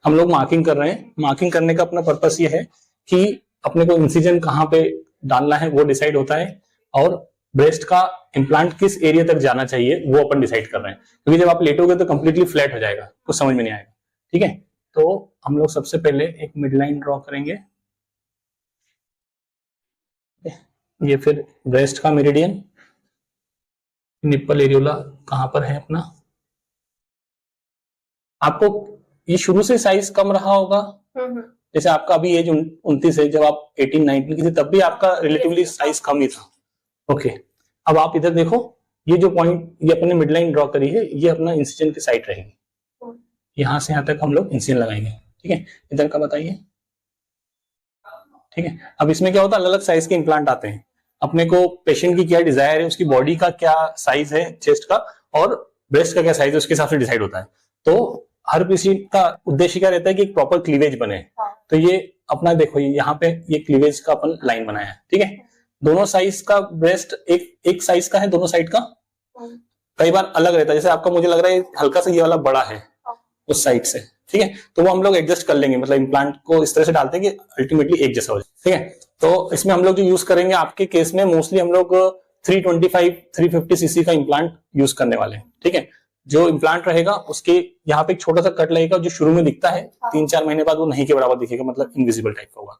हम लोग मार्किंग कर रहे हैं। मार्किंग करने का अपना पर्पस ये है कि अपने को इंसिजन कहाँ पे डालना है वो डिसाइड होता है, और ब्रेस्ट का इम्प्लांट किस एरिया तक जाना चाहिए वो अपन डिसाइड कर रहे हैं, क्योंकि जब आप लेटोगे तो कंप्लीटली फ्लैट हो जाएगा, कुछ समझ में नहीं आएगा। ठीक है, तो हम लोग सबसे पहले एक मिड लाइन ड्रॉ करेंगे, ये फिर ब्रेस्ट का मेरिडियन, निप्पल एरियोला कहां पर है अपना। आपको ये शुरू से साइज कम रहा होगा, जैसे आपका अभी एज 29 है, जब आप 18-19 की थी तब भी आपका रिलेटिवली साइज कम ही था। ओके, अब आप इधर देखो, ये जो पॉइंट ये अपने मिड लाइन ड्रॉ करी है, ये अपना इंसिजन की साइड रहेगी, यहां से यहां तक हम लोग इंसिजन लगाएंगे। ठीक है, इधर का बताइए। ठीक है, अब इसमें क्या होता है, अलग अलग साइज के इम्प्लांट आते हैं, अपने को पेशेंट की क्या डिजायर है, उसकी बॉडी का क्या साइज है चेस्ट का, और ब्रेस्ट का क्या साइज है, उसके हिसाब से डिसाइड होता है। तो हर किसी का उद्देश्य क्या रहता है कि एक प्रॉपर क्लीवेज बने। तो ये अपना देखो, यहाँ पे ये क्लीवेज का अपन लाइन बनाया है। ठीक है, दोनों साइज का ब्रेस्ट एक साइज का है, दोनों साइड का कई बार अलग रहता है, जैसे आपका मुझे लग रहा है हल्का सा ये वाला बड़ा है उस साइड से। ठीक है, तो वो हम लोग एडजस्ट कर लेंगे, मतलब इम्प्लांट को इस तरह से डालते हैं कि अल्टीमेटली एक जैसा हो जाए। ठीक है, तो इसमें हम लोग जो यूज करेंगे आपके केस में मोस्टली हम लोग 325-350 सीसी का इम्प्लांट यूज करने वाले हैं। ठीक है, जो इम्प्लांट रहेगा उसके यहाँ पे एक छोटा सा कट लगेगा जो शुरू में दिखता है, 3-4 महीने बाद वो नहीं के बराबर दिखेगा, मतलब इनविजिबल टाइप का होगा।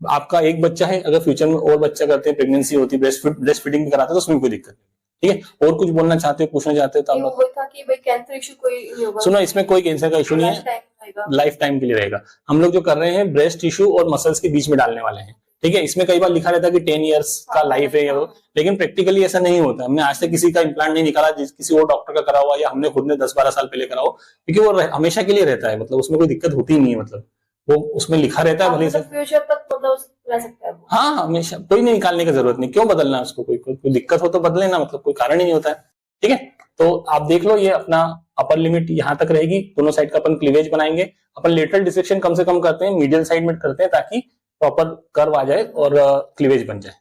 आपका एक बच्चा है, अगर फ्यूचर में और बच्चा करते हैं, प्रेगनेंसी होती है, ब्रेस्ट फीडिंग भी कराते हैं, तो उसमें कोई दिक्कत नहीं। ठीक है, और कुछ बोलना चाहते हो, पूछना चाहते हो तो आप था कि भाई कैंसर इशू कोई नहीं होगा। सुनो, इसमें कोई कैंसर का इशू नहीं है, लाइफ टाइम के लिए रहेगा। हम लोग जो कर रहे हैं ब्रेस्ट टिश्यू और मसल्स के बीच में डालने वाले हैं। ठीक है, इसमें कई बार लिखा रहता है कि 10 इयर्स का लाइफ है, लेकिन प्रैक्टिकली ऐसा नहीं होता। हमने आज तक किसी का इम्प्लांट नहीं निकाला किसी और डॉक्टर का करा हुआ, या हमने खुद ने 10-12 साल पहले करा हो, क्योंकि वो हमेशा के लिए रहता है, मतलब उसमें कोई दिक्कत होती ही नहीं है, मतलब वो उसमें लिखा रहता है भले से फ्यूचर तक मतलब रह सकता है। हाँ, हमेशा कोई नहीं निकालने की जरूरत नहीं, क्यों बदलना है उसको, कोई दिक्कत हो तो बदले ना, मतलब कोई कारण ही नहीं होता है। ठीक है, तो आप देख लो, ये अपना अपर लिमिट यहां तक रहेगी, दोनों साइड का अपन क्लीवेज बनाएंगे। अपन लेटरल डिसेक्शन कम से कम करते हैं, मीडियल साइड में करते हैं, ताकि प्रॉपर कर्व आ जाए और क्लीवेज बन जाए।